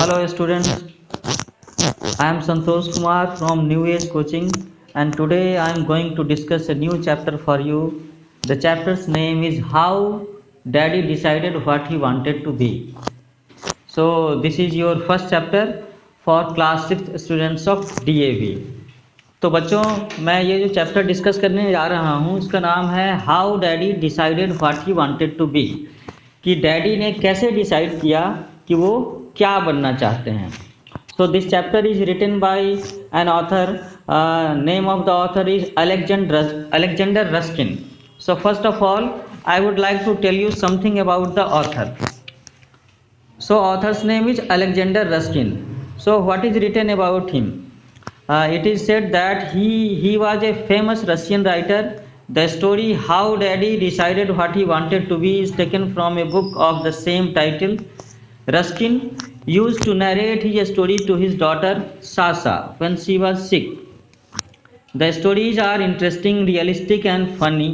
Hello students, I am Santosh Kumar from New Age Coaching and today I am going to discuss a new chapter for you. The chapter's name is How Daddy Decided What He Wanted to Be. So this is your first chapter for class 6th students of DAV. तो बच्चों मैं ये जो chapter discuss करने जा रहा हूँ इसका नाम है how daddy decided what he wanted to be, कि डैडी ने कैसे डिसाइड किया कि वो क्या बनना चाहते हैं. So this chapter is written by an author, name of the author is Alexander Ruskin. So first of all I would like to tell you something about the author. So author's name is Alexander Ruskin. So what is written about him? It is said that he was a famous Russian writer. The story How Daddy Decided What He Wanted to Be is taken from a book of the same title. Ruskin used to narrate his story to his daughter Sasha when she was sick. The stories are interesting, realistic and funny.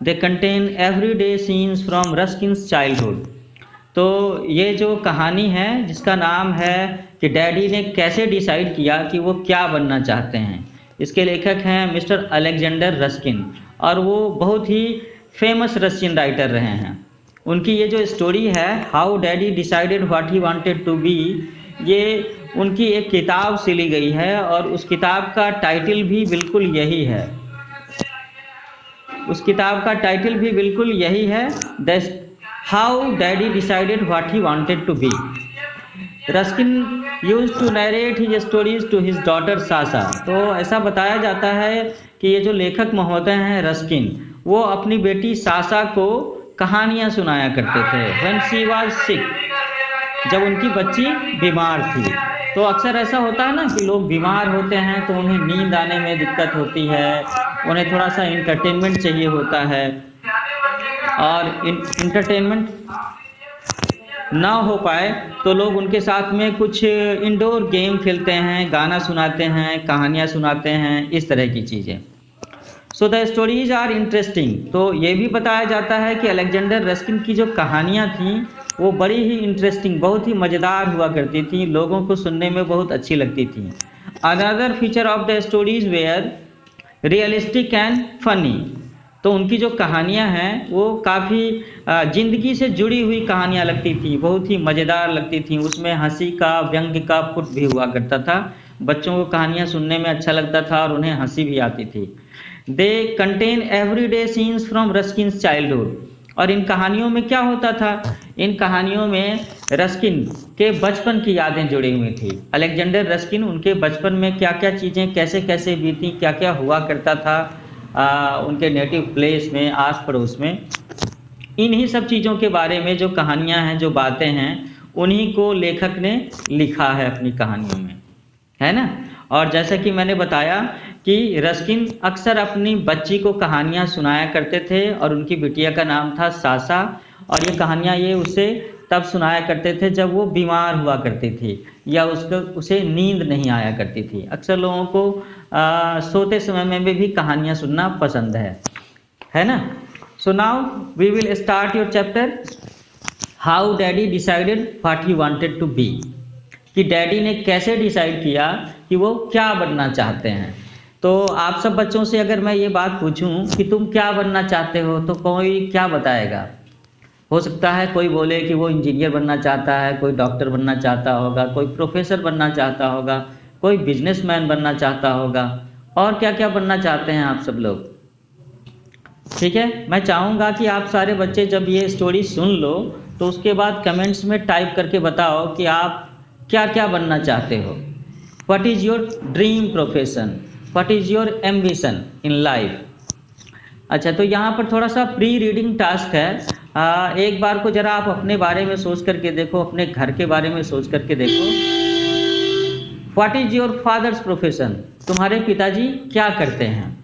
They contain everyday scenes from Ruskin's childhood. तो ये जो कहानी है जिसका नाम है कि daddy ने कैसे डिसाइड किया कि वो क्या बनना चाहते हैं, इसके लेखक हैं मिस्टर अलेक्जेंडर रस्किन और वो बहुत ही फेमस रशियन राइटर रहे हैं. उनकी ये जो स्टोरी है how daddy decided what he wanted to be, ये उनकी एक किताब से ली गई है और उस किताब का टाइटल भी बिल्कुल यही है. उस किताब का टाइटल भी बिल्कुल यही है, How Daddy Decided What He Wanted to Be. Ruskin used to narrate his stories to his daughter Sasha. तो ऐसा बताया जाता है कि ये जो लेखक महोदय हैं रस्किन, वो अपनी बेटी साशा को कहानियाँ सुनाया करते थे when she was sick, जब उनकी बच्ची बीमार थी. तो अक्सर ऐसा होता है ना कि लोग बीमार होते हैं तो उन्हें नींद आने में दिक्कत होती है, उन्हें थोड़ा सा इंटरटेनमेंट चाहिए होता है और इंटरटेनमेंट ना हो पाए तो लोग उनके साथ में कुछ इंडोर गेम खेलते हैं, गाना सुनाते हैं, कहानियाँ सुनाते हैं, इस तरह की चीज़ें. So the stories are interesting. तो ये भी बताया जाता है कि अलेक्जेंडर रस्किन की जो कहानियाँ थीं वो बड़ी ही इंटरेस्टिंग, बहुत ही मज़ेदार हुआ करती थी, लोगों को सुनने में बहुत अच्छी लगती थी. Another feature of the stories were realistic and funny. तो उनकी जो कहानियाँ हैं वो काफ़ी ज़िंदगी से जुड़ी हुई कहानियाँ लगती थी, बहुत ही मज़ेदार लगती थी. उसमें हंसी का, व्यंग्य का पुट भी हुआ करता था. बच्चों को कहानियाँ सुनने में अच्छा लगता था और उन्हें हंसी भी आती थी. They contain everyday scenes from Ruskin's childhood. और इन कहानियों में क्या होता था, इन कहानियों में रस्किन के बचपन की यादें जुड़ी हुई थी. अलेक्जेंडर रस्किन उनके बचपन में क्या क्या चीज़ें कैसे कैसे बीती, क्या क्या हुआ करता था उनके नेटिव प्लेस में, आस पड़ोस में, इन्हीं सब चीज़ों के बारे में जो कहानियाँ हैं, जो बातें हैं, उन्हीं को लेखक ने लिखा है अपनी कहानियों में, है ना. और जैसा कि मैंने बताया कि रस्किन अक्सर अपनी बच्ची को कहानियाँ सुनाया करते थे और उनकी बिटिया का नाम था साशा. और ये कहानियाँ ये उसे तब सुनाया करते थे जब वो बीमार हुआ करती थी या उसे नींद नहीं आया करती थी. अक्सर लोगों को सोते समय में भी कहानियाँ सुनना पसंद है ना. So now we will start your chapter how daddy decided what he wanted to be, कि डैडी ने कैसे डिसाइड किया कि वो क्या बनना चाहते हैं. तो आप सब बच्चों से अगर मैं ये बात पूछूं कि तुम क्या बनना चाहते हो तो कोई क्या बताएगा. हो सकता है कोई बोले कि वो इंजीनियर बनना चाहता है, कोई डॉक्टर बनना चाहता होगा, कोई प्रोफेसर बनना चाहता होगा, कोई बिजनेसमैन बनना चाहता होगा, और क्या क्या बनना चाहते हैं आप सब लोग. ठीक है, मैं चाहूँगा कि आप सारे बच्चे जब ये स्टोरी सुन लो तो उसके बाद कमेंट्स में टाइप करके बताओ कि आप क्या क्या बनना चाहते हो. What is your dream profession, what is your ambition in life. अच्छा, तो यहाँ पर थोड़ा सा प्री रीडिंग टास्क है. एक बार को जरा आप अपने बारे में सोच करके देखो, अपने घर के बारे में सोच करके देखो. What is your father's profession, तुम्हारे पिताजी क्या करते हैं.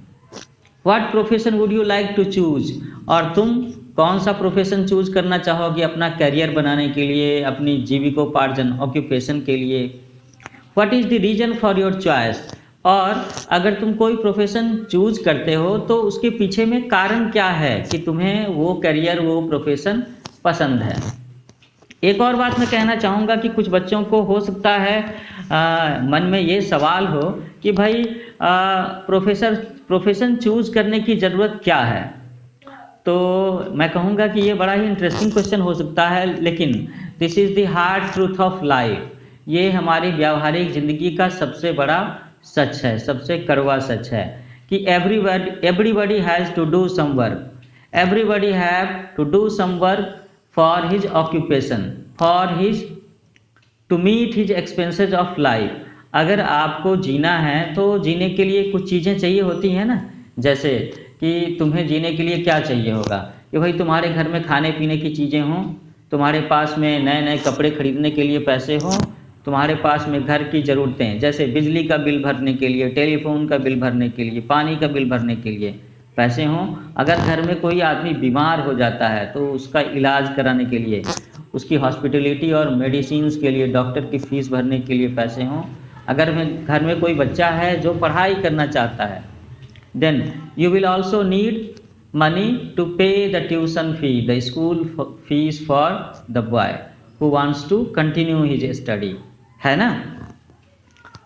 What profession would you like to choose, और तुम कौन सा प्रोफेशन चूज करना चाहोगे अपना करियर बनाने के लिए, अपनी जीविकोपार्जन ऑक्यूपेशन के लिए. What is the reason for your choice, और अगर तुम कोई प्रोफेशन चूज करते हो तो उसके पीछे में कारण क्या है कि तुम्हें वो करियर, वो प्रोफेशन पसंद है. एक और बात मैं कहना चाहूँगा कि कुछ बच्चों को हो सकता है मन में ये सवाल हो कि भाई प्रोफेशन चूज करने की ज़रूरत क्या है। तो मैं कहूँगा कि ये बड़ा ही इंटरेस्टिंग क्वेश्चन हो सकता है, लेकिन this is the hard truth of life. ये हमारी व्यावहारिक ज़िंदगी का सबसे बड़ा सच है, सबसे कड़वा सच है कि everybody has to do some work, everybody have to do some work for his occupation, for his to meet his expenses of life. अगर आपको जीना है तो जीने के लिए कुछ चीज़ें चाहिए होती हैं ना, जैसे कि तुम्हें जीने के लिए क्या चाहिए होगा कि भाई तुम्हारे घर में खाने पीने की चीज़ें हों, तुम्हारे पास में नए नए कपड़े खरीदने के लिए पैसे हों, तुम्हारे पास में घर की ज़रूरतें जैसे बिजली का बिल भरने के लिए, टेलीफोन का बिल भरने के लिए, पानी का बिल भरने के लिए पैसे हों। अगर घर में कोई आदमी बीमार हो जाता है तो उसका इलाज कराने के लिए, उसकी हॉस्पिटलिटी और मेडिसिन्स के लिए, डॉक्टर की फ़ीस भरने के लिए पैसे हों। अगर घर में कोई बच्चा है जो पढ़ाई करना चाहता है, then you will also need money to pay the tuition fee, the school fees for the boy who wants to continue his study, है ना।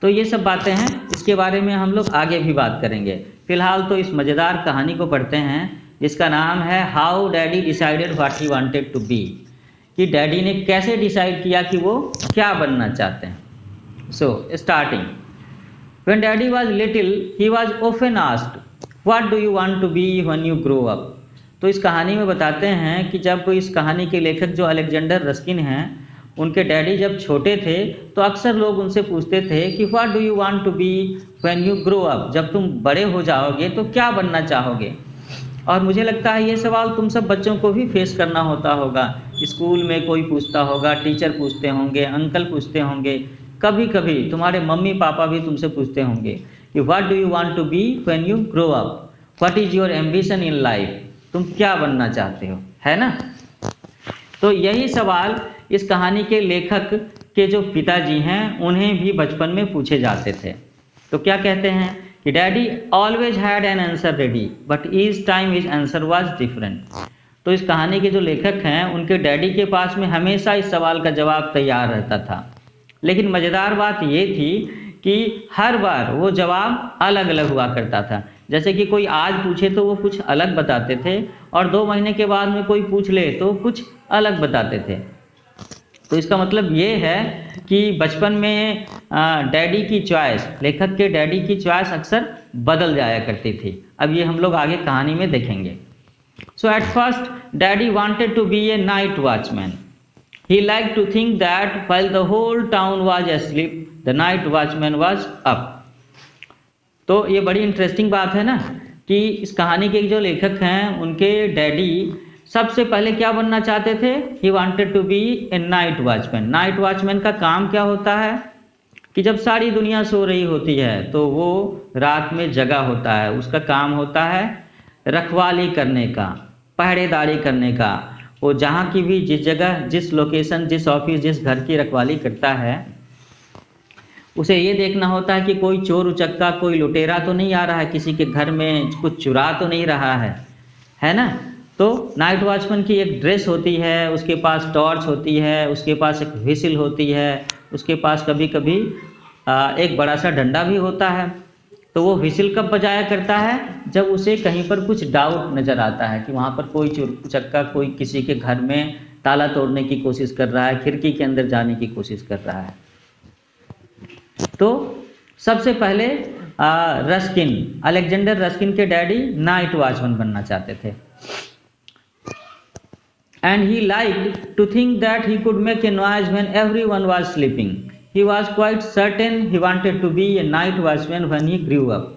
तो ये सब बातें हैं, इसके बारे में हम लोग आगे भी बात करेंगे। फिलहाल तो इस मज़ेदार कहानी को पढ़ते हैं जिसका नाम है how daddy decided what he wanted to be, कि डैडी ने कैसे डिसाइड किया कि वो क्या बनना चाहते हैं। So starting, when daddy was little he was often asked what do you want to be when you grow up। तो इस कहानी में बताते हैं कि जब इस कहानी के लेखक जो अलेक्जेंडर रस्किन हैं, उनके डैडी जब छोटे थे तो अक्सर लोग उनसे पूछते थे कि what do you want to be when you grow up, जब तुम बड़े हो जाओगे तो क्या बनना चाहोगे। और मुझे लगता है ये सवाल तुम सब बच्चों को भी फेस करना होता होगा। स्कूल में कोई पूछता होगा, टीचर पूछते होंगे, अंकल पूछते होंगे, कभी कभी तुम्हारे मम्मी पापा भी तुमसे पूछते होंगे कि what do you want to be when you grow up, what is your ambition in life, तुम क्या बनना चाहते हो, है ना। तो यही सवाल इस कहानी के लेखक के जो पिताजी हैं उन्हें भी बचपन में पूछे जाते थे। तो क्या कहते हैं कि daddy always had an answer ready but each time his answer was different. तो इस कहानी के जो लेखक हैं उनके डैडी के पास में हमेशा इस सवाल का जवाब तैयार रहता था, लेकिन मज़ेदार बात ये थी कि हर बार वो जवाब अलग अलग हुआ करता था। जैसे कि कोई आज पूछे तो वो कुछ अलग बताते थे और 2 महीने के बाद में कोई पूछ ले तो कुछ अलग बताते थे। तो इसका मतलब ये है कि बचपन में डैडी की चॉइस, लेखक के डैडी की चॉइस अक्सर बदल जाया करती थी। अब ये हम लोग आगे कहानी में देखेंगे। So at first daddy wanted to be a night watchman. He liked to think that while the whole town was asleep, the night watchman was up। तो ये बड़ी इंटरेस्टिंग बात है ना कि इस कहानी के जो लेखक हैं उनके डैडी सबसे पहले क्या बनना चाहते थे। He wanted to be a night watchman। Night watchman का काम क्या होता है कि जब सारी दुनिया सो रही होती है तो वो रात में जगा होता है। उसका काम होता है रखवाली करने का, पहरेदारी करने का। वो जहाँ की भी जिस जगह, जिस लोकेशन, जिस ऑफिस, जिस घर की रखवाली करता है, उसे ये देखना होता है कि कोई चोर उचक्का, कोई लुटेरा तो नहीं आ रहा है, किसी के घर में कुछ चुरा तो नहीं रहा है ना। तो नाइट वॉचमैन की एक ड्रेस होती है, उसके पास टॉर्च होती है, उसके पास एक व्हिसिल होती है, उसके पास कभी कभी एक बड़ा सा डंडा भी होता है। तो वो व्हिसिल कब बजाया करता है, जब उसे कहीं पर कुछ डाउट नज़र आता है कि वहाँ पर कोई चक्का, कोई किसी के घर में ताला तोड़ने की कोशिश कर रहा है, खिड़की के अंदर जाने की कोशिश कर रहा है। तो सबसे पहले रस्किन, अलेक्जेंडर रस्किन के डैडी नाइट वॉचमैन बनना चाहते थे। And he liked to think that he could make a noise when everyone was sleeping. He was quite certain he wanted to be a night watchman when he grew up।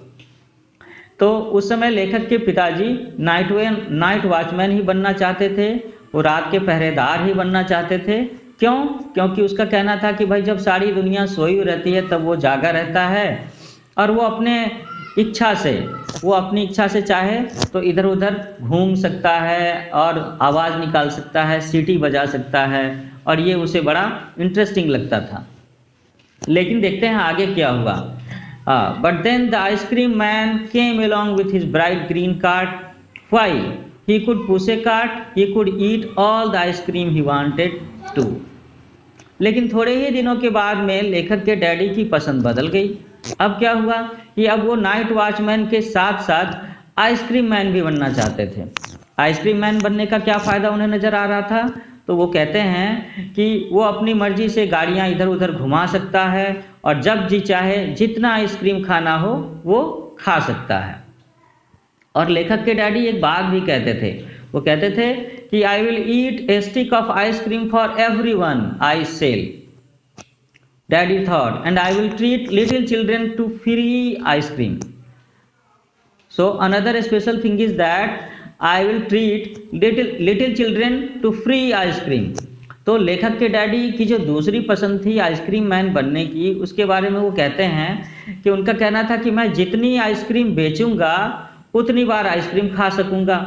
तो उस समय लेखक के पिताजी night watchman ही बनना चाहते थे, वो रात के पहरेदार ही बनना चाहते थे। क्यों? क्योंकि उसका कहना था कि भाई जब सारी दुनिया सोई हुई रहती है तब वो जागा रहता है और वो अपनी इच्छा से चाहे तो इधर उधर घूम सकता है और आवाज़ निकाल सकता है, सीटी बजा सकता है, और ये उसे बड़ा इंटरेस्टिंग लगता था। लेकिन देखते हैं आगे क्या हुआ। But then the ice cream man came along with his bright green cart. Why he could push a cart, he could eat all the ice cream he wanted to. लेकिन थोड़े ही दिनों के बाद में लेखक के डैडी की पसंद बदल गई। अब क्या हुआ कि अब वो नाइट वॉचमैन के साथ साथ आइसक्रीम मैन भी बनना चाहते थे। आइसक्रीम मैन बनने का क्या फ़ायदा उन्हें नज़र आ रहा था, तो वो कहते हैं कि वो अपनी मर्जी से गाड़ियाँ इधर उधर घुमा सकता है और जब जी चाहे जितना आइसक्रीम खाना हो वो खा सकता है। और लेखक के डैडी एक बात भी कहते थे, वो कहते थे कि I will eat a stick of ice cream for everyone I sell, daddy thought, and I will treat little children to free ice cream. So another special thing is that I will treat little children to free ice cream. तो लेखक के daddy की जो दूसरी पसंद थी ice cream man बनने की, उसके बारे में वो कहते हैं कि उनका कहना था कि मैं जितनी आइसक्रीम बेचूंगा उतनी बार आइसक्रीम खा सकूंगा।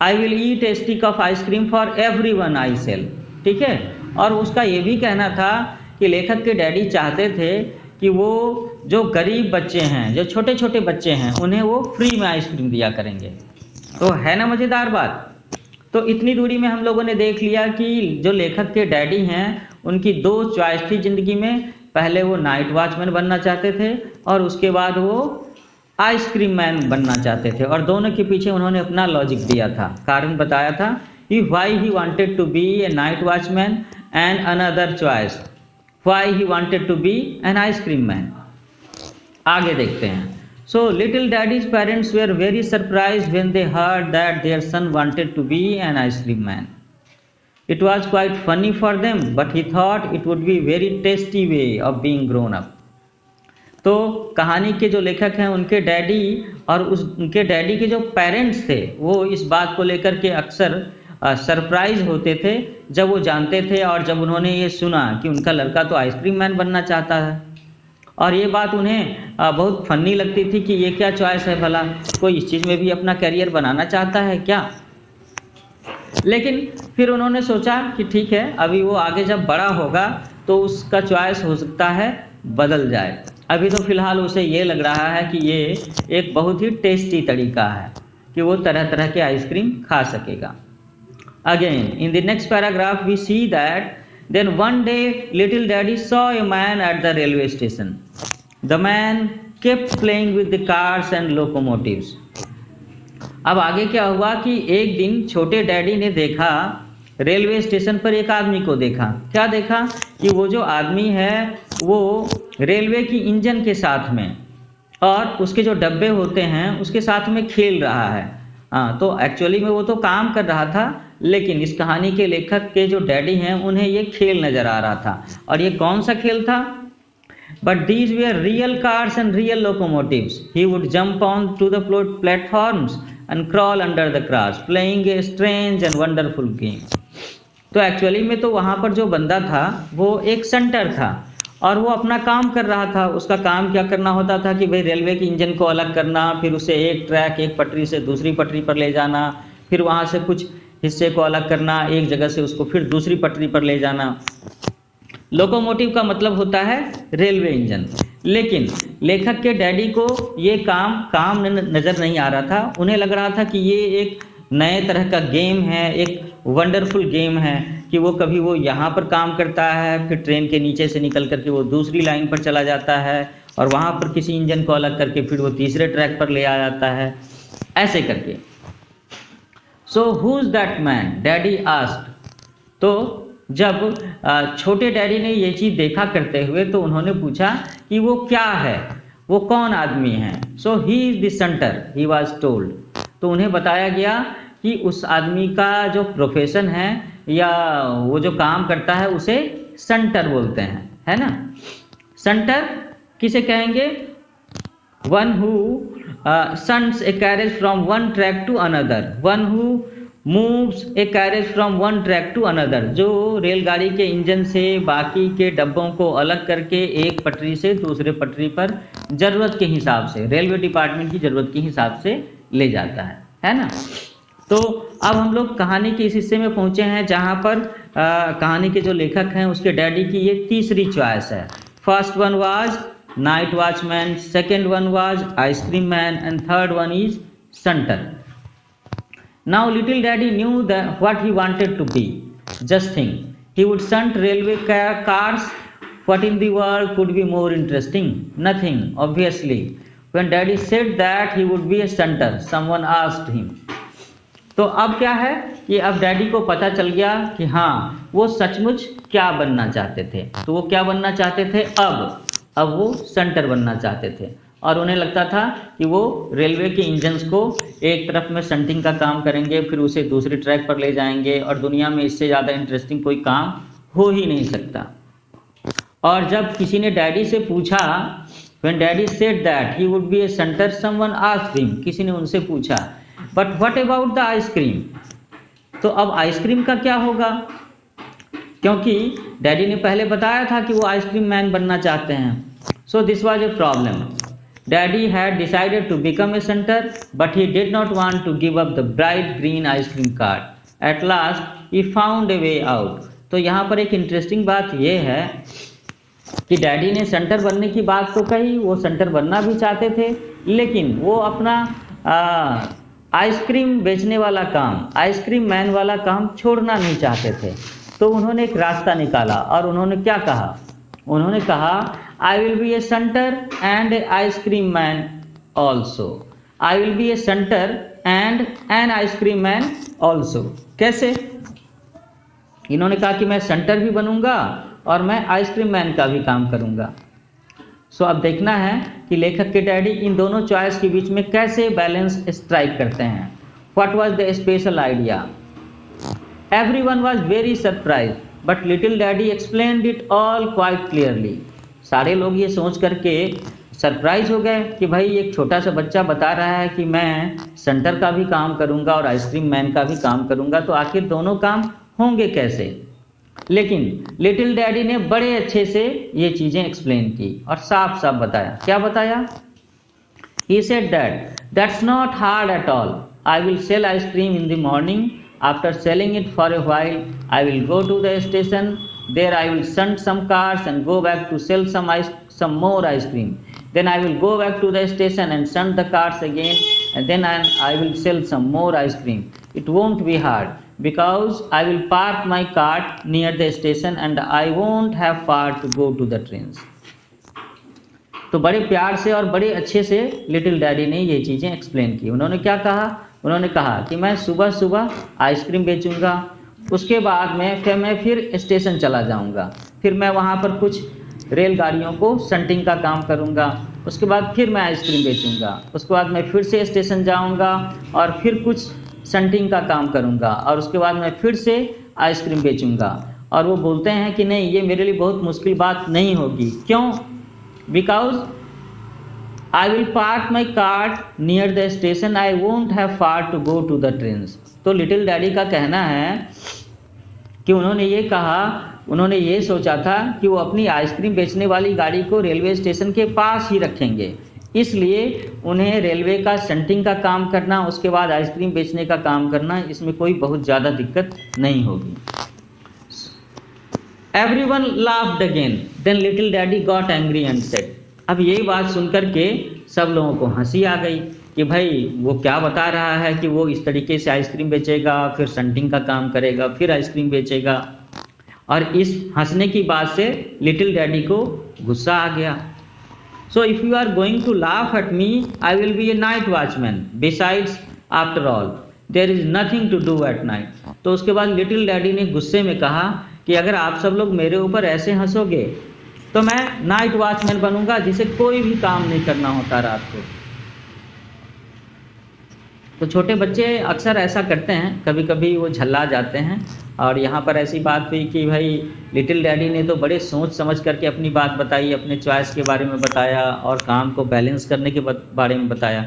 I will eat a stick of ice cream for everyone I sell, ठीक है। और उसका ये भी कहना था कि लेखक के डैडी चाहते थे कि वो जो गरीब बच्चे हैं, जो छोटे छोटे बच्चे हैं, उन्हें वो फ्री में आइसक्रीम दिया करेंगे। तो है ना मज़ेदार बात। तो इतनी दूरी में हम लोगों ने देख लिया कि जो लेखक के डैडी हैं उनकी दो चॉइस थी ज़िंदगी में। पहले वो नाइट वॉचमैन बनना चाहते थे और उसके बाद वो आइसक्रीम मैन बनना चाहते थे, और दोनों के पीछे उन्होंने अपना लॉजिक दिया था, कारण बताया था कि why he wanted to be a night watchman and another choice why he wanted to be an ice cream man. आगे देखते हैं। So little daddy's parents were very surprised when they heard that their son wanted to be an ice cream man. It was quite funny for them, but he thought it would be very tasty way of being grown up. तो कहानी के जो लेखक हैं उनके daddy और उनके daddy के जो पेरेंट्स थे वो इस बात को लेकर के अक्सर सरप्राइज होते थे जब वो जानते थे और जब उन्होंने ये सुना कि उनका लड़का तो आइसक्रीम मैन बनना चाहता है। और ये बात उन्हें बहुत फनी लगती थी कि ये क्या चॉइस है, भला कोई इस चीज़ में भी अपना करियर बनाना चाहता है क्या। लेकिन फिर उन्होंने सोचा कि ठीक है, अभी वो आगे जब बड़ा होगा तो उसका चॉइस हो सकता है बदल जाए। अभी तो फिलहाल उसे ये लग रहा है कि ये एक बहुत ही टेस्टी तरीका है कि वो तरह तरह के आइसक्रीम खा सकेगा। Again in the next paragraph we see that then one day little daddy saw a man at the railway station. The man kept playing with the cars and locomotives. अब आगे क्या हुआ कि एक दिन छोटे डैडी ने देखा, रेलवे स्टेशन पर एक आदमी को देखा। क्या देखा कि वो जो आदमी है वो रेलवे की इंजन के साथ में और उसके जो डब्बे होते हैं उसके साथ में खेल रहा है। तो एक्चुअली में वो तो काम कर रहा था, लेकिन इस कहानी के लेखक के जो डैडी हैं उन्हें ये खेल नज़र आ रहा था। और ये कौन सा खेल था? But these were real cars and real locomotives. He would jump on to the platforms and crawl under the cars playing a strange and wonderful game. तो एक्चुअली में तो वहाँ पर जो बंदा था वो एक सेंटर था और वो अपना काम कर रहा था। उसका काम क्या करना होता था कि भाई रेलवे की इंजन को अलग करना, फिर उसे एक ट्रैक एक पटरी से दूसरी पटरी पर ले जाना, फिर वहाँ से कुछ हिस्से को अलग करना, एक जगह से उसको फिर दूसरी पटरी पर ले जाना। लोकोमोटिव का मतलब होता है रेलवे इंजन। लेकिन लेखक के डैडी को ये काम नज़र नहीं आ रहा था। उन्हें लग रहा था कि ये एक नए तरह का गेम है, एक वंडरफुल गेम है कि वो कभी वो यहाँ पर काम करता है, फिर ट्रेन के नीचे से निकल करके वो दूसरी लाइन पर चला जाता है और वहाँ पर किसी इंजन को अलग करके फिर वो तीसरे ट्रैक पर ले आ जाता है, ऐसे करके। So who is that man, daddy asked. तो जब छोटे डैडी ने ये चीज़ देखा करते हुए तो उन्होंने पूछा कि वो क्या है, वो कौन आदमी है। So he is the centre, he was told. तो उन्हें बताया गया कि उस आदमी का जो प्रोफेशन है या वो जो काम करता है उसे सेंटर बोलते हैं, है ना। सेंटर किसे कहेंगे? One who sends a carriage from one track to another, one who moves a carriage from one track to another। जो रेलगाड़ी के इंजन से बाकी के डब्बों को अलग करके एक पटरी से दूसरे पटरी पर ज़रूरत के हिसाब से, रेलवे डिपार्टमेंट की ज़रूरत के हिसाब से ले जाता है ना। तो अब हम लोग कहानी के इस हिस्से में पहुँचे हैं जहाँ पर कहानी के जो लेखक हैं उसके डैडी की ये तीसरी चॉइस है। First one was night watchman, second one was ice cream man, and third one is center. Now little daddy knew that what he wanted to be. Just think, He would shunt railway cars. What in the world could be more interesting? Nothing, obviously. When Daddy said that he would be a shunter, someone asked him. तो अब क्या है कि अब daddy को पता चल गया कि हाँ वो सचमुच क्या बनना चाहते थे। तो वो क्या बनना चाहते थे? अब वो शंटर बनना चाहते थे और उन्हें लगता था कि वो रेलवे के इंजन्स को एक तरफ में शंटिंग का काम करेंगे, फिर उसे दूसरे ट्रैक पर ले जाएंगे और दुनिया में इससे ज़्यादा इंटरेस्टिंग कोई काम हो ही नहीं सकता। और जब किसी ने डैडी से पूछा, when daddy said that he would be a shunter, someone asked him, किसी ने उनसे पूछा, but what about the ice cream? तो अब आइसक्रीम का क्या होगा? क्योंकि डैडी ने पहले बताया था कि वो आइसक्रीम मैन बनना चाहते हैं। So this was a problem. Daddy had decided to become a shunter, but he did not want to give up the bright green ice cream cart. At last, he found a way out. तो यहाँ पर एक interesting बात ये है कि daddy ने shunter बनने की बात तो कही, वो शंटर बनना भी चाहते थे, लेकिन वो अपना आइसक्रीम बेचने वाला काम, आइसक्रीम मैन वाला काम छोड़ना नहीं चाहते थे। तो उन्होंने एक रास्ता निकाला और उन्होंने क्या कहा? उन्होंने कहा, I will be A shunter and A ice cream man also. I will be A shunter and an ice cream man also. कैसे? इन्होंने कहा कि मैं शंटर भी बनूंगा और मैं आइसक्रीम मैन का भी काम करूंगा। सो अब देखना है कि लेखक के डैडी इन दोनों चॉइस के बीच में कैसे बैलेंस स्ट्राइक करते हैं। What was the special idea? Everyone was very surprise but little daddy explained it all quite clearly. सारे लोग ये सोच करके सरप्राइज हो गए कि भाई एक छोटा सा बच्चा बता रहा है कि मैं शंटर का भी काम करूंगा और आइसक्रीम मैन का भी काम करूंगा, तो आखिर दोनों काम होंगे कैसे? लेकिन लिटिल डैडी ने बड़े अच्छे से ये चीज़ें एक्सप्लेन की और साफ साफ बताया। क्या बताया? He said that's not hard at all. I will sell ice cream in the morning. After selling it for a while, I will go to the station. There I will shunt some cars and go back to sell some more ice cream. Then I will go back to the station and shunt the cars again, and then I will sell some more ice cream. It won't be hard, because I will park my cart near the station and I won't have far to go to the trains. तो बड़े प्यार से और बड़े अच्छे से little daddy ने ये चीज़ें एक्सप्लेन की। उन्होंने क्या कहा? उन्होंने कहा कि मैं सुबह सुबह आइसक्रीम बेचूंगा, उसके बाद में मैं फिर स्टेशन चला जाऊंगा, फिर मैं वहाँ पर कुछ रेलगाड़ियों को शंटिंग का काम करूंगा, उसके बाद फिर मैं आइसक्रीम बेचूंगा, उसके बाद मैं फिर से स्टेशन जाऊंगा और फिर कुछ शंटिंग का काम करूंगा और उसके बाद मैं फिर से आइसक्रीम बेचूंगा। और वो बोलते हैं कि नहीं, ये मेरे लिए बहुत मुश्किल बात नहीं होगी। क्यों? Because I will park my cart near the station, I won't have far to go to the trains. तो लिटिल डैडी का कहना है कि उन्होंने ये कहा, उन्होंने ये सोचा था कि वो अपनी आइसक्रीम बेचने वाली गाड़ी को रेलवे स्टेशन के पास ही रखेंगे, इसलिए उन्हें रेलवे का शंटिंग का काम करना, उसके बाद आइसक्रीम बेचने का काम करना, इसमें कोई बहुत ज़्यादा दिक्कत नहीं होगी। Everyone laughed again, then little daddy got angry and said. अब यही बात सुनकर के सब लोगों को हंसी आ गई कि भाई वो क्या बता रहा है कि वो इस तरीके से आइसक्रीम बेचेगा, फिर शंटिंग का काम करेगा, फिर आइसक्रीम बेचेगा। और इस हंसने की बात से लिटिल डैडी को गुस्सा आ गया। So if you are going to laugh at me, I will be a night watchman. Besides, after all, there is nothing to do at night. तो उसके बाद लिटिल डैडी ने गुस्से में कहा कि अगर आप सब लोग मेरे ऊपर ऐसे हंसोगे तो मैं नाइट वॉचमैन बनूंगा, जिसे कोई भी काम नहीं करना होता रात को। तो छोटे बच्चे अक्सर ऐसा करते हैं, कभी कभी वो झल्ला जाते हैं। और यहाँ पर ऐसी बात हुई कि भाई लिटिल डैडी ने तो बड़े सोच समझ करके अपनी बात बताई, अपने चॉइस के बारे में बताया और काम को बैलेंस करने के बारे में बताया।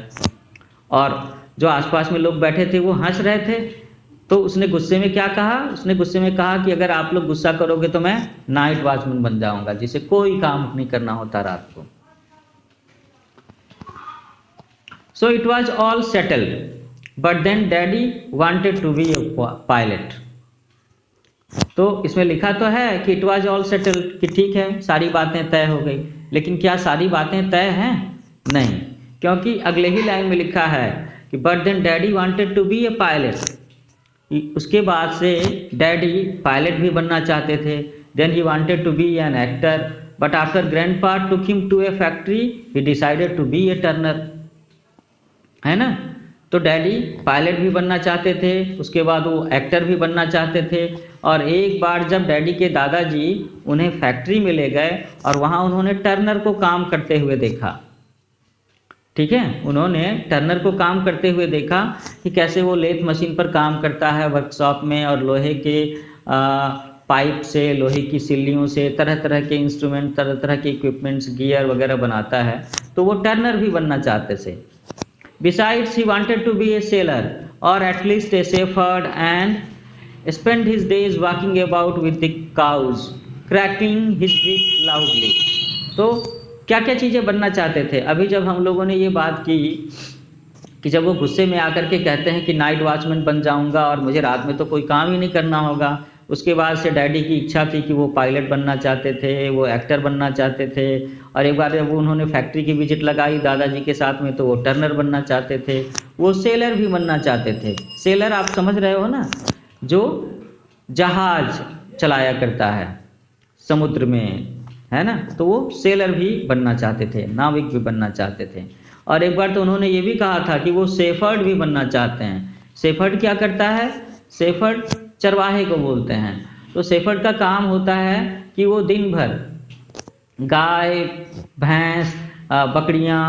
और जो आसपास में लोग बैठे थे वो हंस रहे थे। तो उसने गुस्से में क्या कहा? उसने गुस्से में कहा कि अगर आप लोग गुस्सा करोगे तो मैं नाइट वॉचमैन बन जाऊंगा, जिसे कोई काम नहीं करना होता रात को। So it was all settled, but then daddy wanted to be a pilot. तो इसमें लिखा तो है कि इट वॉज ऑल सेटल्ड, कि ठीक है सारी बातें तय हो गई, लेकिन क्या सारी बातें तय हैं? नहीं, क्योंकि अगले ही लाइन में लिखा है कि but then daddy wanted to be a pilot. उसके बाद से डैडी पायलट भी बनना चाहते थे। Then he wanted to be an actor, but after grandpa took him to a factory he decided to be a turner, है ना। तो डैडी पायलट भी बनना चाहते थे, उसके बाद वो एक्टर भी बनना चाहते थे। और एक बार जब डैडी के दादाजी उन्हें फैक्ट्री में ले गए और वहाँ उन्होंने टर्नर को काम करते हुए देखा, ठीक है, उन्होंने टर्नर को काम करते हुए देखा कि कैसे वो लेथ मशीन पर काम करता है वर्कशॉप में, और लोहे के पाइप से, लोहे की सिल्लियों से तरह तरह के इंस्ट्रूमेंट, तरह तरह के इक्विपमेंट्स, गियर वगैरह बनाता है। तो वो टर्नर भी बनना चाहते थे। Besides, he wanted to be a sailor or at least a shepherd and spend his days walking about with the cows, cracking his whip loudly. तो क्या क्या चीज़ें बनना चाहते थे। अभी जब हम लोगों ने ये बात की कि जब वो गुस्से में आकर के कहते हैं कि नाइट वॉचमैन बन जाऊंगा और मुझे रात में तो कोई काम ही नहीं करना होगा, उसके बाद से डैडी की इच्छा थी कि वो पायलट बनना चाहते थे, वो एक्टर बनना चाहते थे। और एक बार जब उन्होंने फैक्ट्री की विजिट लगाई दादाजी के साथ में, तो वो टर्नर बनना चाहते थे, वो सेलर भी बनना चाहते थे। सेलर आप समझ रहे हो ना, जो जहाज चलाया करता है समुद्र में, है ना। तो वो सेलर भी बनना चाहते थे, नाविक भी बनना चाहते थे। और एक बार तो उन्होंने ये भी कहा था कि वो शेफर्ड भी बनना चाहते हैं। शेफर्ड क्या करता है? शेफर्ड चरवाहे को बोलते हैं। तो शेफर्ड का काम होता है कि वो दिन भर गाय, भैंस, बकरियां,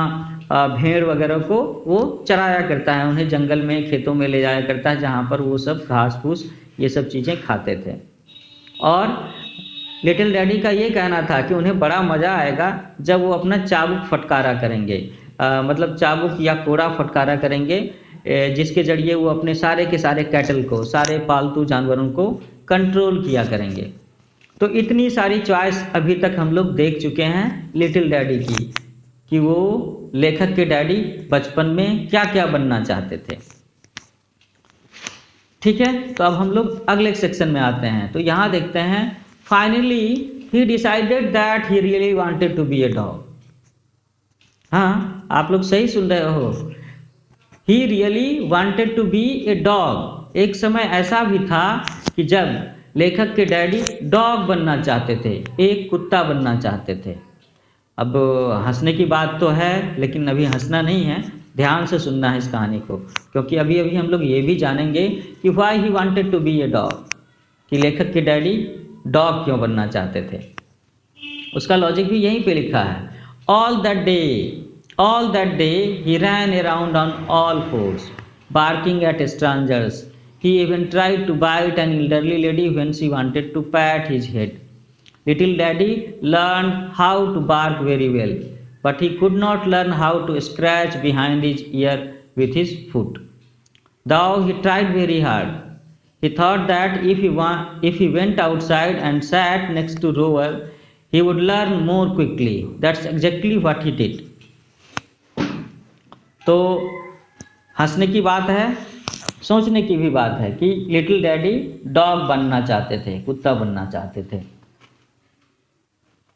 भेड़ वगैरह को वो चराया करता है, उन्हें जंगल में, खेतों में ले जाया करता है, जहाँ पर वो सब घास फूस ये सब चीज़ें खाते थे। और लिटिल डैडी का ये कहना था कि उन्हें बड़ा मज़ा आएगा जब वो अपना चाबुक फटकारा करेंगे, मतलब चाबुक या कोड़ा फटकारा करेंगे, जिसके ज़रिए वो अपने सारे के सारे कैटल को, सारे पालतू जानवरों को कंट्रोल किया करेंगे। तो इतनी सारी चॉइस अभी तक हम लोग देख चुके हैं लिटिल डैडी की, कि वो लेखक के डैडी बचपन में क्या क्या बनना चाहते थे। ठीक है, तो अब हम लोग अगले सेक्शन में आते हैं। तो यहाँ देखते हैं, finally he decided that he really wanted to be a dog. हाँ, आप लोग सही सुन रहे हो, he really wanted to be a dog. एक समय ऐसा भी था कि जब लेखक के डैडी डॉग बनना चाहते थे, एक कुत्ता बनना चाहते थे। अब हंसने की बात तो है, लेकिन अभी हंसना नहीं है, ध्यान से सुनना है इस कहानी को, क्योंकि अभी अभी हम लोग ये भी जानेंगे कि why he wanted to be a dog, कि लेखक के डैडी डॉग क्यों बनना चाहते थे। उसका लॉजिक भी यहीं पे लिखा है। All that day he ran around on all fours, barking at strangers. He even tried to bite an elderly lady when she wanted to pat his head. Little Daddy learned how to bark very well, but he could not learn how to scratch behind his ear with his foot. Though he tried very hard, he thought that if he went outside and sat next to Rover, he would learn more quickly. That's exactly what he did. तो हंसने की बात है, सोचने की भी बात है कि लिटिल डैडी डॉग बनना चाहते थे, कुत्ता बनना चाहते थे।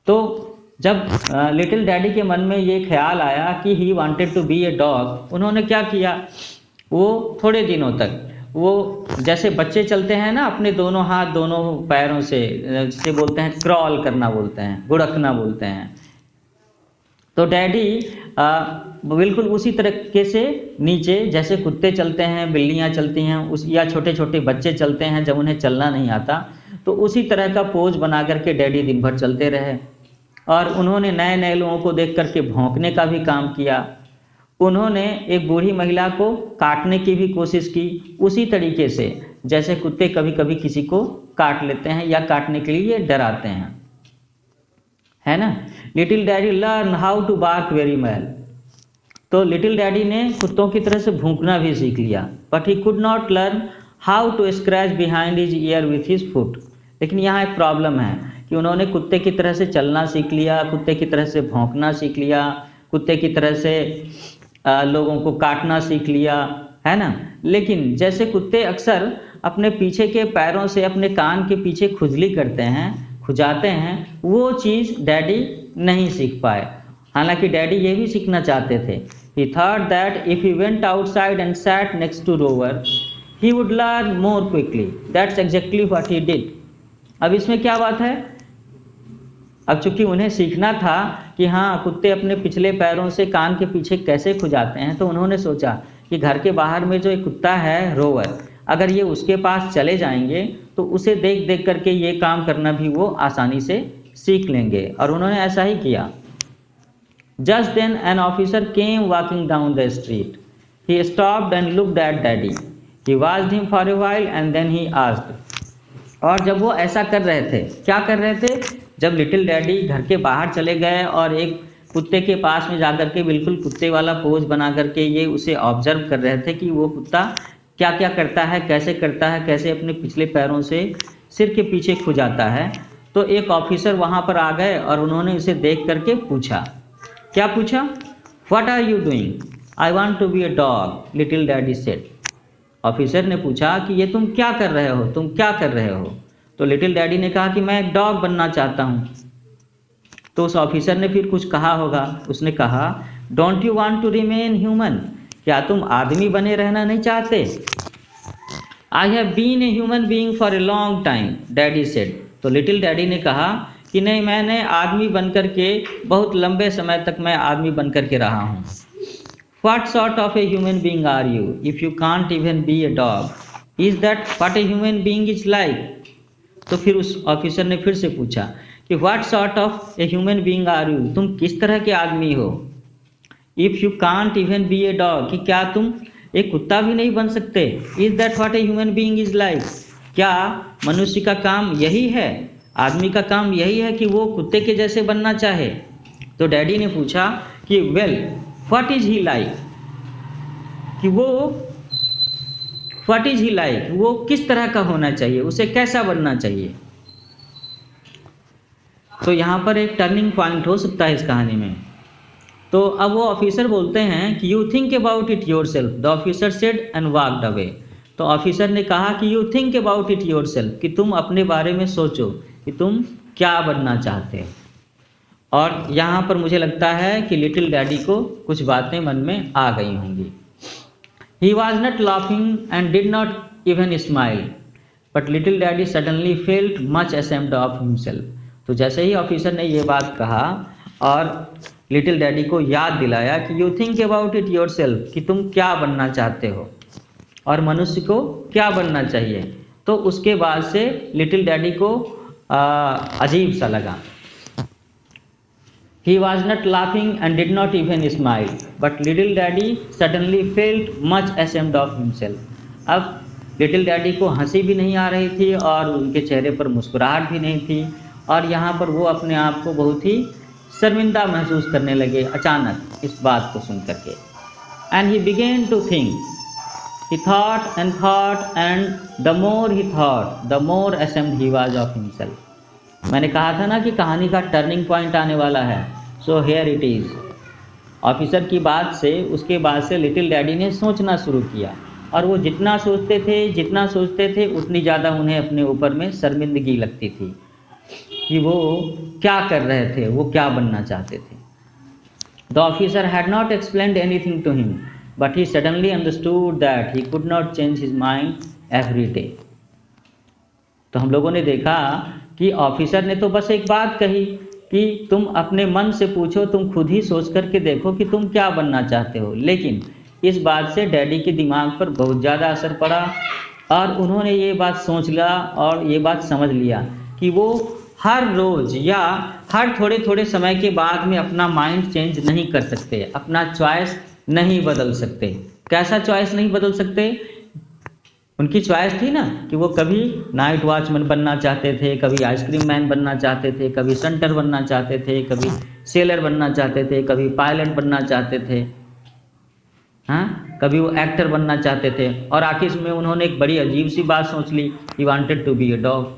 तो जब लिटिल डैडी के मन में ये ख्याल आया कि he wanted to be a dog, उन्होंने क्या किया, वो थोड़े दिनों तक वो जैसे बच्चे चलते हैं ना अपने दोनों हाथ दोनों पैरों से, जिसे बोलते हैं क्रॉल करना बोलते हैं, गुड़कना बोलते हैं। तो डैडी बिल्कुल उसी तरीके से नीचे जैसे कुत्ते चलते हैं, बिल्लियाँ चलती हैं, उस या छोटे छोटे बच्चे चलते हैं जब उन्हें चलना नहीं आता, तो उसी तरह का पोज बना करके डैडी दिन भर चलते रहे। और उन्होंने नए नए लोगों को देख करके भौंकने का भी काम किया। उन्होंने एक बूढ़ी महिला को काटने की भी कोशिश की, उसी तरीके से जैसे कुत्ते कभी कभी किसी को काट लेते हैं या काटने के लिए डराते हैं, है ना। Little daddy learn how to bark very well. तो लिटिल डैडी ने कुत्तों की तरह से भूंकना भी सीख लिया, but he could not learn how to scratch behind his ear with his foot. लेकिन यहाँ एक प्रॉब्लम है कि उन्होंने कुत्ते की तरह से चलना सीख लिया, कुत्ते की तरह से भौंकना सीख लिया, कुत्ते की तरह से लोगों को काटना सीख लिया, है ना। लेकिन जैसे कुत्ते अक्सर अपने पीछे के पैरों से अपने कान के पीछे खुजली करते हैं, खुजाते हैं, वो चीज़ डैडी नहीं सीख पाए। हालांकि डैडी ये भी सीखना चाहते थे। He thought that if he went outside and sat next to Rover, he would learn more quickly. That's exactly what he did. अब इसमें क्या बात है, अब चूंकि उन्हें सीखना था कि हाँ कुत्ते अपने पिछले पैरों से कान के पीछे कैसे खुजाते हैं, तो उन्होंने सोचा कि घर के बाहर में जो एक कुत्ता है रोवर, अगर ये उसके पास चले जाएंगे तो उसे देख देख करके ये काम करना भी वो आसानी से सीख लेंगे, और उन्होंने ऐसा ही किया। Just then an officer came walking down the street. He stopped and looked at Daddy. He watched him for a while and then he asked. और जब वो ऐसा कर रहे थे, क्या कर रहे थे, जब लिटिल डैडी घर के बाहर चले गए और एक कुत्ते के पास में जाकर के बिल्कुल कुत्ते वाला पोज बना करके ये उसे ऑब्जर्व कर रहे थे कि वो कुत्ता क्या क्या करता है, कैसे अपने पिछले पैरों से सिर के पीछे खुजाता है, तो एक ऑफिसर वहाँ पर आ गए और उन्होंने उसे देख करके पूछा, क्या पूछा, what are you doing, I want to be a dog, little daddy said. Officer ने पूछा कि ये तुम क्या कर रहे हो, तो लिटिल डैडी ने कहा कि मैं एक डॉग बनना चाहता हूँ। तो उस ऑफिसर ने फिर कुछ कहा होगा, उसने कहा don't you want to remain human, क्या तुम आदमी बने रहना नहीं चाहते। I have been a human being for a long time, daddy said. तो लिटिल डैडी ने कहा कि नहीं, मैंने आदमी बनकर के बहुत लंबे समय तक मैं आदमी बनकर के रहा हूँ। What sort of a human being are you if you can't even be a dog, is that what a human being is like. तो फिर उस ऑफिसर ने फिर से पूछा कि what sort of a human being are you, तुम किस तरह के आदमी हो। If you can't even be a dog, कि क्या तुम एक कुत्ता भी नहीं बन सकते। Is that what a human being is like, क्या मनुष्य का काम यही है, आदमी का काम यही है कि वो कुत्ते के जैसे बनना चाहे। तो डैडी ने पूछा कि well what is he like, कि वो व्हाट इज ही लाइक, वो किस तरह का होना चाहिए, उसे कैसा बनना चाहिए। तो यहाँ पर एक टर्निंग पॉइंट हो सकता है इस कहानी में। तो अब वो ऑफिसर बोलते हैं कि you think about it your self, the officer said and walked away. तो ऑफिसर ने कहा कि you think about it your self, कि तुम अपने बारे में सोचो कि तुम क्या बनना चाहते हो। और यहाँ पर मुझे लगता है कि लिटिल डैडी को कुछ बातें मन में आ गई होंगी। He was not laughing and did not even smile, but little daddy suddenly felt much ashamed of himself. तो जैसे ही ऑफिसर ने ये बात कहा और लिटिल डैडी को याद दिलाया कि you think about it your self, कि तुम क्या बनना चाहते हो और मनुष्य को क्या बनना चाहिए, तो उसके बाद से लिटिल डैडी को अजीब सा लगा। He was not laughing and did not even smile, but little daddy suddenly felt much ashamed of himself. अब लिटिल डैडी को हंसी भी नहीं आ रही थी और उनके चेहरे पर मुस्कुराहट भी नहीं थी, और यहाँ पर वो अपने आप को बहुत ही शर्मिंदा महसूस करने लगे अचानक इस बात को सुन करके। And he began to think. He thought and the more he thought, the more ashamed he was of himself. मैंने कहा था ना कि कहानी का टर्निंग पॉइंट आने वाला है। So here it is. Officer की बात से उसके बाद से लिटिल डैडी ने सोचना शुरू किया, और वो जितना सोचते थे उतनी ज़्यादा उन्हें अपने ऊपर में शर्मिंदगी लगती थी कि वो क्या कर रहे थे, वो क्या बनना चाहते थे। The officer had not explained anything to him, but he suddenly understood that he could not change his mind every day. तो हम लोगों ने देखा कि ऑफिसर ने तो बस एक बात कही कि तुम अपने मन से पूछो, तुम खुद ही सोच करके देखो कि तुम क्या बनना चाहते हो। लेकिन इस बात से डैडी के दिमाग पर बहुत ज़्यादा असर पड़ा, और उन्होंने ये बात सोच लिया और ये बात समझ लिया कि वो हर रोज़ या हर थोड़े थोड़े समय के बाद में अपना माइंड चेंज नहीं कर सकते, अपना चॉइस नहीं बदल सकते। कैसा चॉइस नहीं बदल सकते? उनकी चॉइस थी ना कि वो कभी नाइट वॉचमैन बनना चाहते थे, कभी आइसक्रीम मैन बनना चाहते थे, कभी सेंटर बनना चाहते थे, कभी सेलर बनना चाहते थे, कभी पायलट बनना चाहते थे, हाँ, कभी वो एक्टर बनना चाहते थे, और आखिर में उन्होंने एक बड़ी अजीब सी बात सोच ली, he wanted to be a dog.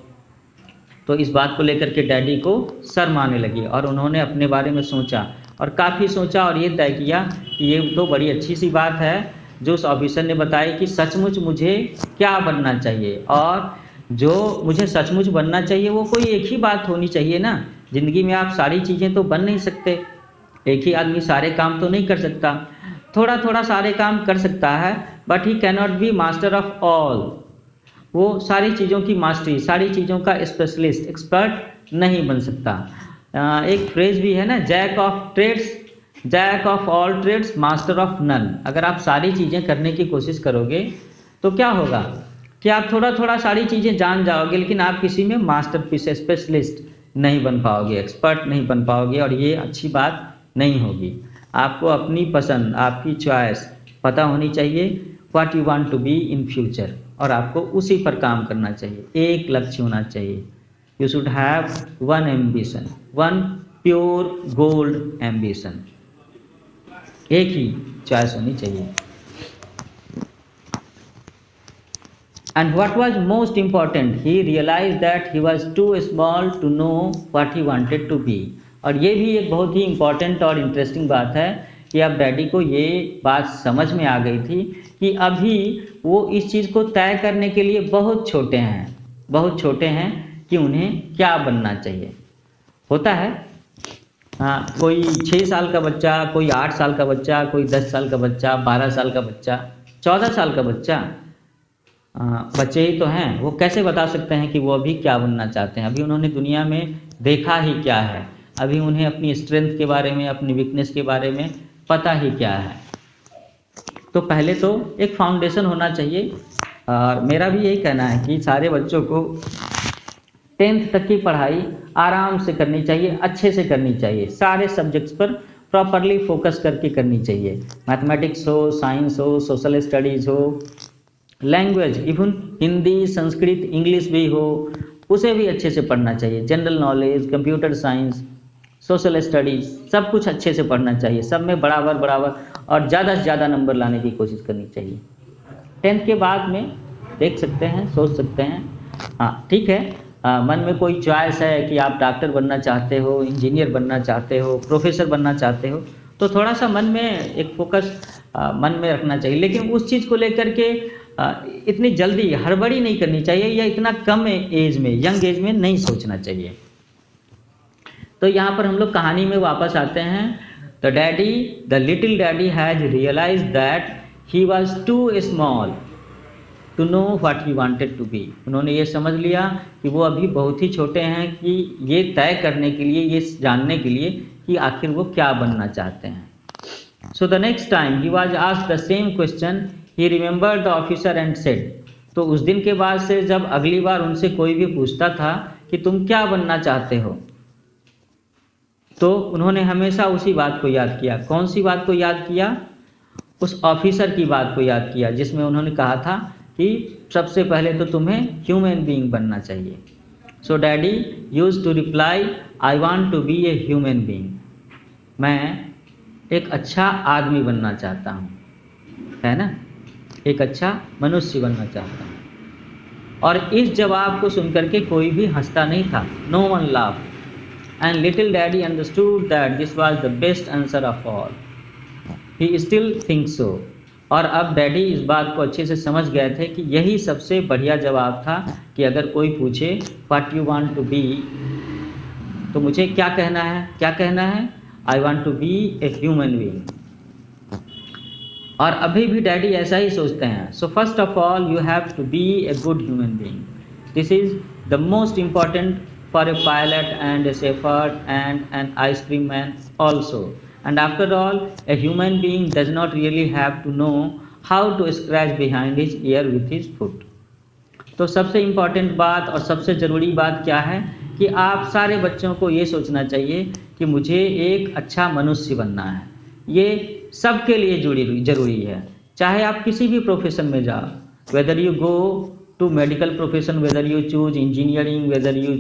तो इस बात को लेकर के डैडी को शर्म आने लगी और उन्होंने अपने बारे में सोचा और काफ़ी सोचा और ये तय किया कि ये तो बड़ी अच्छी सी बात है जो उस ऑफिसर ने बताई कि सचमुच मुझे क्या बनना चाहिए, और जो मुझे सचमुच बनना चाहिए वो कोई एक ही बात होनी चाहिए ना। ज़िंदगी में आप सारी चीज़ें तो बन नहीं सकते, एक ही आदमी सारे काम तो नहीं कर सकता, थोड़ा थोड़ा सारे काम कर सकता है, but he cannot be master of all. वो सारी चीज़ों की मास्टरी, सारी चीज़ों का स्पेशलिस्ट, एक्सपर्ट नहीं बन सकता। एक फ्रेज भी है ना, jack of trades, jack of all trades, master of none. अगर आप सारी चीज़ें करने की कोशिश करोगे तो क्या होगा कि आप थोड़ा थोड़ा सारी चीज़ें जान जाओगे, लेकिन आप किसी में मास्टर पीस, स्पेशलिस्ट नहीं बन पाओगे, एक्सपर्ट नहीं बन पाओगे, और ये अच्छी बात नहीं होगी। आपको अपनी पसंद, आपकी चॉइस पता होनी चाहिए, what you want to be in future, और आपको उसी पर काम करना चाहिए। एक लक्ष्य होना चाहिए। You should have one ambition, one pure gold ambition. एक ही चॉइस होनी चाहिए। And what was most important, he realized that he was too small to know what he wanted to be। और ये भी एक बहुत ही इम्पॉर्टेंट और इंटरेस्टिंग बात है कि अब डैडी को ये बात समझ में आ गई थी कि अभी वो इस चीज़ को तय करने के लिए बहुत छोटे हैं, बहुत छोटे हैं कि उन्हें क्या बनना चाहिए। होता है हाँ, कोई 6 साल का बच्चा, कोई 8 साल का बच्चा, कोई 10 साल का बच्चा, 12 साल का बच्चा, 14 साल का बच्चा, बच्चे ही तो हैं, वो कैसे बता सकते हैं कि वो अभी क्या बनना चाहते हैं। अभी उन्होंने दुनिया में देखा ही क्या है, अभी उन्हें अपनी स्ट्रेंथ के बारे में, अपनी वीकनेस के बारे में पता ही क्या है। तो पहले तो एक फाउंडेशन होना चाहिए। और मेरा भी यही कहना है कि सारे बच्चों को 10th तक की पढ़ाई आराम से करनी चाहिए, अच्छे से करनी चाहिए, सारे सब्जेक्ट्स पर प्रॉपरली फोकस करके करनी चाहिए। मैथमेटिक्स हो, साइंस हो, सोशल स्टडीज़ हो, language, even Hindi, Sanskrit, English भी हो, उसे भी अच्छे से पढ़ना चाहिए। General knowledge, computer science, social studies, सब कुछ अच्छे से पढ़ना चाहिए। सब में बराबर बराबर और ज़्यादा से ज़्यादा नंबर लाने की कोशिश करनी चाहिए। 10th के बाद में देख सकते हैं, सोच सकते हैं, हाँ ठीक है, मन में कोई चॉइस है कि आप डॉक्टर बनना चाहते हो, इंजीनियर बनना चाहते हो, प्रोफेसर बनना चाहते हो, तो थोड़ा सा मन में एक फोकस मन में रखना चाहिए। लेकिन उस चीज़ को लेकर के इतनी जल्दी हड़बड़ी नहीं करनी चाहिए, या इतना कम एज में, यंग एज में नहीं सोचना चाहिए। तो यहाँ पर हम लोग कहानी में वापस आते हैं। The little daddy has realise that he was too small to know what he wanted to be. उन्होंने ये समझ लिया कि वो अभी बहुत ही छोटे हैं कि ये तय करने के लिए, ये जानने के लिए कि आखिर वो क्या बनना चाहते हैं। So the next time he was asked the same question, he remembered the officer and said. तो उस दिन के बाद से जब अगली बार उनसे कोई भी पूछता था कि तुम क्या बनना चाहते हो, तो उन्होंने हमेशा उसी बात को याद किया। कौन सी बात को याद किया? उस ऑफिसर की बात को याद किया, जिसमें उन्होंने कहा था कि सबसे पहले तो तुम्हें ह्यूमन बीइंग बनना चाहिए। So daddy used to reply, I want to be a human being. मैं एक अच्छा आदमी बनना चाहता हूँ, है ना, एक अच्छा मनुष्य बनना चाहता हूँ। और इस जवाब को सुनकर के कोई भी हंसता नहीं था। No one laugh and little daddy understood that this was the best answer of all. He still thinks so. और अब डैडी इस बात को अच्छे से समझ गए थे कि यही सबसे बढ़िया जवाब था कि अगर कोई पूछे what you want to be, तो मुझे क्या कहना है? क्या कहना है? I want to be a human being. और अभी भी डैडी ऐसा ही सोचते हैं। So first of all you have to be a good human being. This is the most important for a pilot and a shepherd and an ice cream man also. And after all, a human being does not really have to know how to scratch behind his ear with his foot। तो सबसे important बात और सबसे ज़रूरी बात क्या है कि आप सारे बच्चों को ये सोचना चाहिए कि मुझे एक अच्छा मनुष्य बनना है। ये सबके लिए ज़रूरी है, चाहे आप किसी भी प्रोफेशन में जाओ, whether you go to medical profession, whether you choose engineering, whether you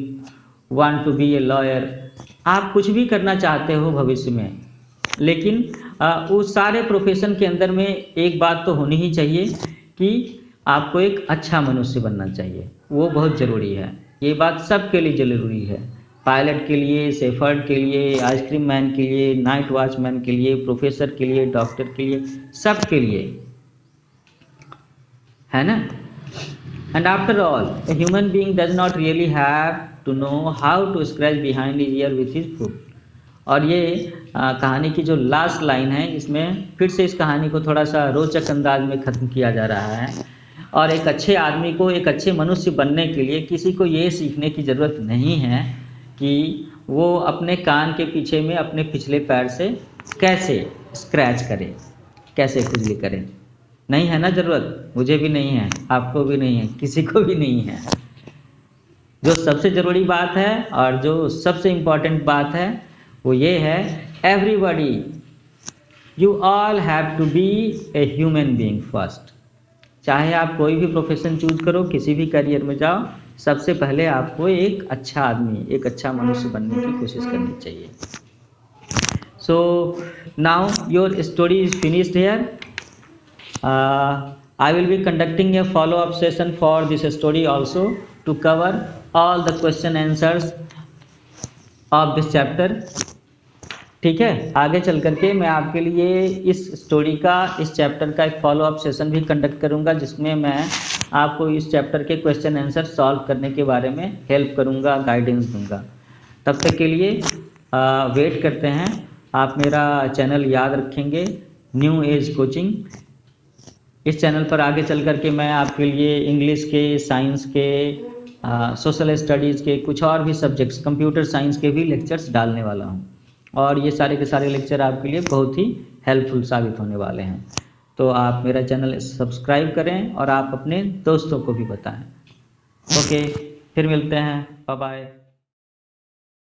want to be a lawyer, आप कुछ भी करना चाहते हो भविष्य में, लेकिन उस सारे प्रोफेशन के अंदर में एक बात तो होनी ही चाहिए कि आपको एक अच्छा मनुष्य बनना चाहिए। वो बहुत ज़रूरी है, ये बात सबके लिए ज़रूरी है। पायलट के लिए, शेफर्ड के लिए, आइसक्रीम मैन के लिए, नाइट वॉचमैन के लिए, प्रोफेसर के लिए, डॉक्टर के लिए, सब के लिए, है ना। And after all a human being does not really have to know how to scratch behind his ear with his foot. और ये कहानी की जो लास्ट लाइन है, इसमें फिर से इस कहानी को थोड़ा सा रोचक अंदाज में ख़त्म किया जा रहा है। और एक अच्छे आदमी को, एक अच्छे मनुष्य बनने के लिए किसी को ये सीखने की ज़रूरत नहीं है कि वो अपने कान के पीछे में अपने पिछले पैर से कैसे स्क्रैच करे, कैसे खुजली करे। नहीं है ना ज़रूरत, मुझे भी नहीं है, आपको भी नहीं है, किसी को भी नहीं है। जो सबसे ज़रूरी बात है और जो सबसे इम्पॉर्टेंट बात है वो ये है, everybody, you all have to be a human being first. चाहे आप कोई भी प्रोफेशन चूज करो, किसी भी करियर में जाओ, सबसे पहले आपको एक अच्छा आदमी, एक अच्छा मनुष्य बनने की कोशिश करनी चाहिए। So now your story is finished here. I will be conducting a follow-up session for this story also to cover all the question answers of this chapter। ठीक है, आगे चल करके मैं आपके लिए इस स्टोरी का, इस चैप्टर का एक फॉलो अप सेशन भी कंडक्ट करूंगा, जिसमें मैं आपको इस चैप्टर के क्वेश्चन आंसर सॉल्व करने के बारे में हेल्प करूंगा, गाइडेंस दूंगा। तब तक के लिए वेट करते हैं। आप मेरा चैनल याद रखेंगे, न्यू एज कोचिंग। इस चैनल पर आगे चल करके मैं आपके लिए इंग्लिश के, साइंस के, सोशल स्टडीज़ के, कुछ और भी सब्जेक्ट्स, कंप्यूटर साइंस के भी लेक्चर्स डालने वाला हूँ। और ये सारे के सारे लेक्चर आपके लिए बहुत ही हेल्पफुल साबित होने वाले हैं। तो आप मेरा चैनल सब्सक्राइब करें और आप अपने दोस्तों को भी बताएं। ओके, फिर मिलते हैं, बाय बाय।